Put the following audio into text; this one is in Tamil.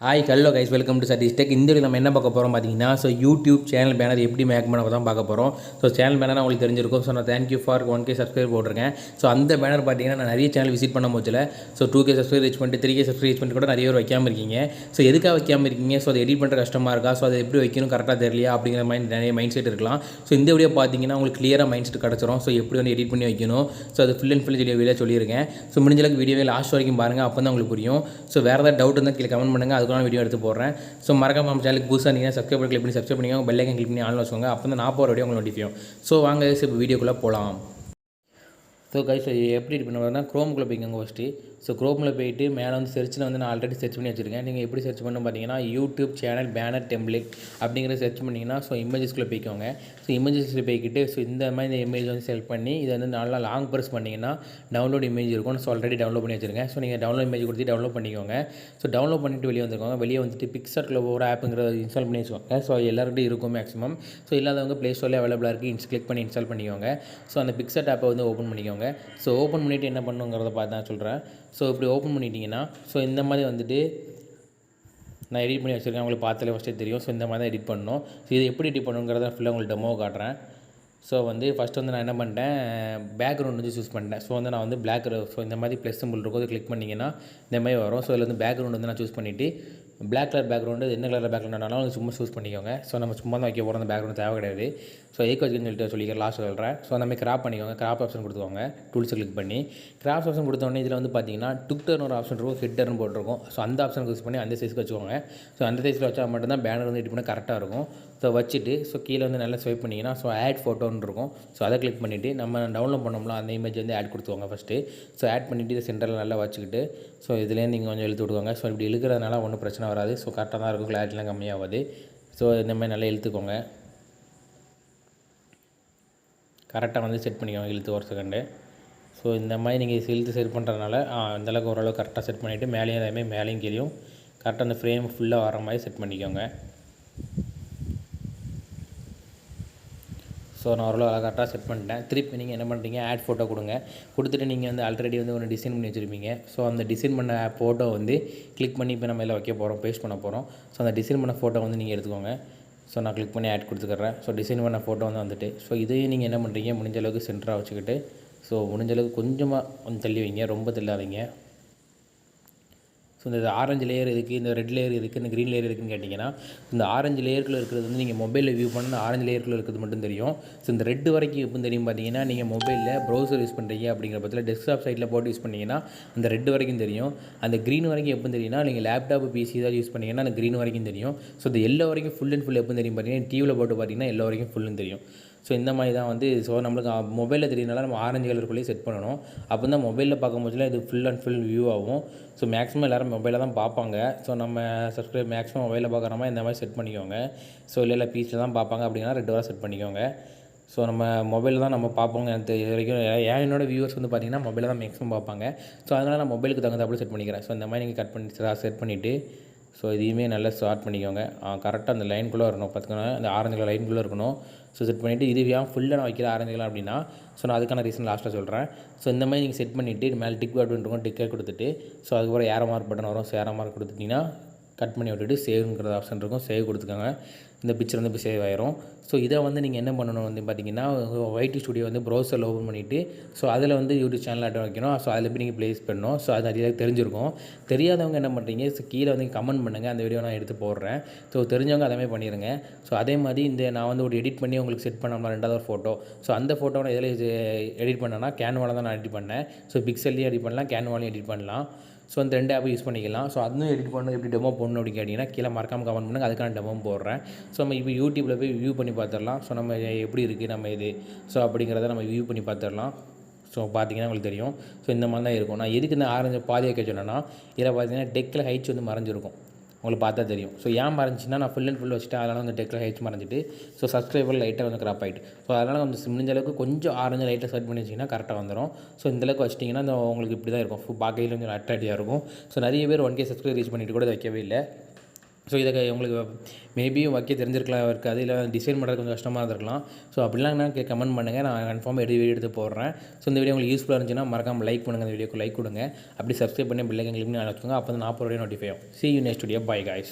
Hi hello guys welcome to Satish tech. இந்த வீடியோ நம்ம என்ன பார்க்க போகிறோம் பார்த்தீங்கன்னா, யூடியூப் சேனல் பேனர் எப்படி மேக் பண்ண தான் பார்க்க போகிறோம். சேனல் பேனர் உங்களுக்கு தெரிஞ்சிருக்கும். நான் தேங்க்யூ ஃபார் 1K சப்ஸ்கிரைப் போட்டிருக்கேன். அந்த பேனர் பார்த்தீங்கன்னா நான் நிறைய சேனல் விசிட் பண்ண போச்சில் 2K சப்ஸ்கிரைப் ரீச் பண்ணிட்டு 3K சப்ஸ்கிரைப் ரீச் பண்ணிட்டு கூட நிறைய பேர் வைக்காமல் இருக்கீங்க. எதுக்காக வைக்காமல் இருக்கீங்க? அதை எடிட் பண்ணுற கஷ்டமாக இருக்கா? அதை எப்படி வைக்கணும் கரெக்டாக தெரியலையா அப்படிங்கிற மாதிரி நிறைய மைண்ட் செட் இருக்கலாம். இந்த வீடியோ பார்த்தீங்கன்னா உங்களுக்கு கிளியராக மைண்ட் செட் கிடச்சிரும். எப்படி வந்து எடிட் பண்ணி வைக்கணும், அது ஃபுல் அண்ட் ஃபுல் வீடியோ சொல்லியிருக்கேன். முடிஞ்ச அளவுக்கு வீடியோவே லாஸ்ட் வரைக்கும் பாருங்கள், அப்போ தான் உங்களுக்கு புரியும். வேறு ஏதாவது டவுட் இருந்தால் கீழே கமெண்ட் பண்ணுங்கள், அதுக்கான வீடியோ எடுத்து போடுறேன். மறக்காம நம்ம சேனலுக்கு புதுசாக நீங்கள் சப்ஸ்கிரைப் பண்ணி சப்ஸ்கிரைப் பண்ணிக்கோங்க, பெல் ஐக்கன் கிளிக் பண்ணி ஆன்ல வச்சுக்கோங்க. அப்போ தான் நான் போகிற வீடியோ உங்களுக்கு நோட்டிஃபிகேஷன். வாங்க இப்போ வீடியோக்குள்ளே போகலாம். கைஸ் எப்படி எடிட் பண்ணுவாங்கன்னா, க்ரோமுக்குள்ளே போய்க்கோங்க ஃபஸ்ட்டு. க்ரோமில் போயிட்டு மேலே வந்து சர்ச்சில் வந்து நான் ஆல்ரெடி சர்ச் பண்ணி வச்சுருக்கேன். நீங்கள் எப்படி சர்ச் பண்ணணும் பார்த்தீங்கன்னா, யூடியூப் சேனல் பேனர் டெம்ப்ளேட் அப்படிங்கிறத சர்ச் பண்ணிங்கன்னா இமேஜஸ்க்குள்ளே போய்க்கோங்க. இமேஜஸ்க்குள்ளே போய்க்கிட்டு இந்த மாதிரி இந்த இமேஜ் வந்து செலக்ட் பண்ணி இதை வந்து நல்லா லாங் ப்ரெஸ் பண்ணிங்கன்னா டவுன்லோட் இமேஜ் இருக்கும். ஆல்ரெடி டவுன்லோட் பண்ணி வச்சுருக்கேன். நீங்கள் டவுன்லோட் இமேஜ் கொடுத்து டவுன்லோட் பண்ணிக்கோங்க. டவுன்லோட் பண்ணிவிட்டு வெளியே வந்துருக்கோங்க. வெளியே வந்துட்டு பிக்சர்ட்டில் ஒரு ஆப்புங்கிறத இன்ஸ்டால் பண்ணி வச்சுக்கோங்க. எல்லாருக்கிட்டையும் இருக்கும் மேக்ஸிமம். இல்லாதவங்க ப்ளே ஸ்டோரில் அவைலபிளாக இருக்குது, கிளிக் பண்ணி இன்ஸ்டால் பண்ணிக்கோங்க. அந்த பிக்சர் ஆப்பை வந்து ஓப்பன் பண்ணிக்கோங்க. ஓப்பன் பண்ணிவிட்டு என்ன பண்ணுங்கிறத பார்த்து நான் சொல்கிறேன். இப்படி ஓப்பன் பண்ணிட்டீங்கன்னா இந்த மாதிரி வந்துட்டு நான் எடிட் பண்ணி வச்சுருக்கேன். உங்களுக்கு பார்த்தாலே ஃபஸ்ட்டே தெரியும். இந்த மாதிரி தான் எடிட் பண்ணணும். இது எப்படி எடிட் பண்ணுங்கிறத ஃபுல்லாக உங்களுக்கு டெமோ காட்டுறேன். ஃபஸ்ட்டு வந்து நான் என்ன பண்ணிட்டேன், பேக்ரவுண்ட் வந்து சூஸ் பண்ணிட்டேன். நான் வந்து பிளாக் இந்த மாதிரி ப்ளஸ் சிம்பிள் இருக்கும், அதை கிளிக் பண்ணிங்கன்னா இந்த மாதிரி வரும். இதில் வந்து பேக்ரவுண்ட் வந்து நான் சூஸ் பண்ணிவிட்டு பிளாக் கலர் பேக்ரவுண்டு என்ன கலர் பேக்ரவுண்டானாலும் சும்மா சூஸ் பண்ணிக்கோங்க. நம்ம சும்மா தான் வைக்க போகிறோம், அந்த பேக்ரவுண்ட் தேவை கிடையாது. ஏக்கு வச்சுன்னு சொல்லிக்கிறேன், லாஸ்ட் சொல்கிறேன். அந்த மாதிரி கிராப் பண்ணிக்கோங்க. கிராப் ஆப்ஷன் கொடுத்துக்கோங்க, டூல்ஸை கிளிக் பண்ணி கிராப் ஆப்ஷன் கொடுத்தோடனே இதில் வந்து பார்த்தீங்கன்னா ட்விட்டர்னு ஒரு ஆப்ஷன் இருக்கும், ஹெட்டர்னு போட்டிருக்கும். அந்த ஆப்ஷன் யூஸ் பண்ணி அந்த சைஸ்க்கு வச்சுக்கோங்க. அந்த சைஸில் வச்சா மட்டும்தான் பேனர் வந்து எடிட் பண்ண கரெக்டாக இருக்கும். வச்சுட்டு கீழே வந்து நல்லா ஸ்வைப் பண்ணிங்கன்னா ஆட் ஃபோட்டோன்னு இருக்கும். அதை கிளிக் பண்ணிவிட்டு நம்ம டவுன்லோட் பண்ணோம்ல அந்த இமேஜ் வந்து ஆட் கொடுத்துக்கோங்க ஃபஸ்ட்டு. ஆட் பண்ணிவிட்டு இதை சென்டரில் நல்லா வச்சுக்கிட்டு இதுலேருந்து நீங்கள் கொஞ்சம் இழுத்து விடுவாங்க. இப்படி இழுக்கிறதுனால ஒன்றும் பிரச்சனை வராது. கரெக்டாக தான் இருக்கும், கிளாரிட்டிலாம் கம்மியாகாது. இந்த மாதிரி நல்லா இழுத்துக்கோங்க. கரெக்டாக வந்து செட் பண்ணிக்கோங்க, இழுத்து ஒரு செகண்டு. இந்த மாதிரி நீங்கள் இழுத்து செட் பண்ணுறதுனால அந்தளவுக்கு ஓரளவு கரெக்டாக செட் பண்ணிவிட்டு மேலேயும் அதேமாதிரி மேலேயும் கீழேயும் கரெக்டாக அந்த ஃப்ரேம் ஃபுல்லாக வர மாதிரி செட் பண்ணிக்கோங்க. நான் ஓரளவு கரெக்டாக செட் பண்ணிட்டேன். திருப்பி நீங்கள் என்ன பண்ணுறீங்க, ஆட் ஃபோட்டோ கொடுங்க. கொடுத்துட்டு நீங்கள் வந்து ஆல்ரெடி வந்து ஒரு டிசைன் பண்ணி வச்சுருப்பீங்க. அந்த டிசைன் பண்ண ஃபோட்டோ வந்து கிளிக் பண்ணி இப்போ நம்ம எல்லாம் வைக்க போகிறோம், பேஸ்ட் பண்ண போகிறோம். அந்த டிசைன் பண்ண ஃபோட்டோ வந்து நீங்கள் எடுத்துக்கோங்க. நான் கிளிக் பண்ணி ஆட் கொடுத்துக்கிறேன். டிசைன் பண்ண ஃபோட்டோ வந்து வந்துட்டு இதையும் நீங்கள் என்ன பண்ணுறீங்க, முடிஞ்ச அளவுக்கு சென்டராக வச்சுக்கிட்டு முடிஞ்ச அளவுக்கு கொஞ்சமாக கொஞ்சம் தள்ளி வைங்க, ரொம்ப தள்ளாதீங்க. இந்த ஆரஞ்சு லேயர் இருக்குது, இந்த ரெட் லேயர் இருக்குது, இந்த க்ரீன் லேயர் இருக்குதுன்னு கேட்டிங்கன்னா, இந்த ஆரஞ்சு லேயருக்குள்ளே இருக்கிறது வந்து நீங்கள் மொபைலில் வியூ பண்ணால் ஆரஞ்சு லேயருக்குள்ளே இருக்கிறது மட்டும் தெரியும். இந்த ரெட் வரைக்கும் எப்போ தெரியும் பார்த்தீங்கன்னா, நீங்கள் மொபைலில் ப்ரௌசர் யூஸ் பண்ணுறீங்க அப்படிங்கிற பட்சத்தில் டெஸ்க்டாப் சைட்டில் போட்டு யூஸ் பண்ணிங்கன்னா அந்த ரெட் வரைக்கும் தெரியும். அந்த க்ரீன் வரைக்கும் எப்போ தெரியும்னா, நீங்கள் லேப்டாப் பிசி ஏதாவது யூஸ் பண்ணிங்கன்னா அந்த க்ரீன் வரைக்கும் தெரியும். இந்த எல்லோ வரைக்கும் ஃபுல் அண்ட் ஃபுல் எப்போ தெரியும் பார்த்தீங்கன்னா, டிவியில் போட்டு பார்த்தீங்கன்னா எல்லோ வரைக்கும் ஃபுல்லுன்னு தெரியும். இந்த மாதிரி தான் வந்து நம்மளுக்கு மொபைலில் தெரியனால நம்ம ஆரஞ்சு கலருக்குள்ளேயே செட் பண்ணணும். அப்போ தான் மொபைலில் பார்க்கும்போதுலாம் இது ஃபுல் அண்ட் ஃபுல் வியூ ஆகும். மேக்ஸிமம் எல்லோரும் மொபைலில் தான் பார்ப்பாங்க. நம்ம சப்ஸ்கிரைப் மேக்ஸிமம் மொபைலில் பார்க்குற மாதிரி இந்த மாதிரி செட் பண்ணிக்கோங்க. இல்லை பிசியில் தான் பார்ப்பாங்க அப்படின்னா 2 வாரம் செட் பண்ணிக்கோங்க. நம்ம மொபைலில் தான் நம்ம பார்ப்போங்க. இது வரைக்கும் என்னோடய வியூவர்ஸ் வந்து பார்த்திங்கன்னா மொபைலில் தான் மேக்ஸிமம் பார்ப்பாங்க. அதனால் நான் மொபைலுக்கு தகுந்தாப்புல செட் பண்ணிக்கிறேன். இந்த மாதிரி நீங்கள் கட் பண்ணி செட் பண்ணிவிட்டு இதையுமே நல்லா ஸ்டார்ட் பண்ணிக்கோங்க. கரெக்டாக அந்த லைனுக்குள்ளே வரணும், பார்த்துக்கோங்க. அந்த ஆரஞ்சு கலர் லைனுக்குள்ளே இருக்கணும். செட் பண்ணிவிட்டு இது ஏன் ஃபுல்லாக நான் வைக்கிற ஆரஞ்சு கலர் அப்படின்னா நான் அதுக்கான ரீசன் லாஸ்ட்டாக சொல்கிறேன். இந்த மாதிரி நீங்கள் செட் பண்ணிவிட்டு மேலே டிக் பட்டன் இருக்கும், டிக்கை கொடுத்துட்டு அதுக்கப்புறம் ஏரோ மார்க் பட்டன் வரும். ஏரோ மார்க் கொடுத்துட்டிங்கன்னா கட் பண்ணி விட்டுட்டு சேவ்ங்கிற ஆப்ஷன் இருக்கும், சேவ் கொடுத்துக்கோங்க. இந்த பிக்சர் வந்து இப்போ சேவ் ஆயிரும். இதை வந்து நீங்கள் என்ன பண்ணணும் வந்து பார்த்தீங்கன்னா, ஒய்டி ஸ்டுடியோ வந்து ப்ரௌசரில் ஓப்பன் பண்ணிவிட்டு அதில் வந்து யூடியூப் சேனல் ஆட் வைக்கணும். அதில் போய் நீங்கள் ப்ளேஸ் பண்ணணும். அது நிறைய தெரிஞ்சிருக்கும். தெரியாதவங்க என்ன பண்ணுறீங்க, கீழே வந்து கமெண்ட் பண்ணுங்கள், அந்த வீடியோ நான் எடுத்து போடுறேன். தெரிஞ்சவங்க அதே மாதிரி பண்ணிடுங்க. அதே மாதிரி இந்த நான் வந்து ஒரு எடிட் பண்ணி உங்களுக்கு செட் பண்ணோம்னா 2வது ஃபோட்டோ. அந்த ஃபோட்டோ நான் எதில் எடிட் பண்ணேன்னா கேன்வாவில் தான் நான் எடிட் பண்ணேன். பிக்சல்லையும் எடிட் பண்ணலாம், கேன்வாலையும் எடிட் பண்ணலாம். இந்த 2 ஆப்பை யூஸ் பண்ணிக்கலாம். அதுவும் எடிட் பண்ணணும், எப்படி டெமோ போடணும் அப்படின்னு கேட்டிங்கன்னா கீழே மறக்காமல் கமெண்ட் பண்ணுங்கள், அதுக்கான டெமோ போடுறேன். நம்ம இப்போ யூடியூப்பில் போய் வியூ பண்ணி பார்த்துடலாம். நம்ம எப்படி இருக்குது நம்ம இது அப்படிங்கிறத நம்ம வியூ பண்ணி பார்த்துடலாம். பார்த்தீங்கன்னா உங்களுக்கு தெரியும். இந்த மாதிரி தான் இருக்கும். நான் எதுக்கு இந்த ஆரஞ்சு பாதி வைக்க சொன்னேன்னா, இதில் பார்த்தீங்கன்னா டெக்கில் ஹைட்ஸ் வந்து மறைஞ்சிருக்கும், உங்களுக்கு பார்த்தா தெரியும். ஏன் மறைஞ்சின்னா நான் ஃபுல் அண்ட் ஃபுல் வச்சுட்டு அதனால் வந்து டெக்கில் ஹைட்ஸ் மறைஞ்சிட்டு சப்ஸ்கிரைபர் லைட்டாக வந்து கிராப் ஆகிட்டு. அதனால் கொஞ்சம் முடிஞ்ச அளவுக்கு கொஞ்சம் ஆரஞ்சு லைட்டாக செட் பண்ணி வச்சிங்கன்னா கரெக்டாக வந்துடும். இந்தளவுக்கு வச்சிட்டிங்கன்னா உங்களுக்கு இப்படி தான் இருக்கும், பார்க்கையில் கொஞ்சம் அட்ராக்டிவாக இருக்கும். நிறைய பேர் 1K சப்ஸ்கிரைபர் ரீச் பண்ணிவிட்டு கூட வைக்கவே இல்லை. ஸோ இதை உங்களுக்கு மேபி வைக்க தெரிஞ்சிருக்கலாம் இருக்காது, இல்லை டிசைன் பண்ணுறது கொஞ்சம் கஷ்டமாக இருந்திருக்கலாம். ஸோ அப்படிலாம் நான் கமெண்ட் பண்ணுங்கள், நான் கன்ஃபார்மாக வீடியோ எடுத்து போடுறேன். ஸோ இந்த வீடியோ உங்களுக்கு யூஸ்ஃபுல்லாக இருந்துச்சுன்னா மறக்காமல் லைக் பண்ணுங்கள், இந்த வீடியோக்கு லைக் கொடுங்க, அப்படி சப்ஸ்கிரைப் பண்ணி பெல் ஐக்கன் கிளிக் பண்ணி வச்சுக்கோங்க. அப்போ தான் நான் போகிற வீடியோ நோட்டிஃபை ஆகும். See you next video. Bye guys.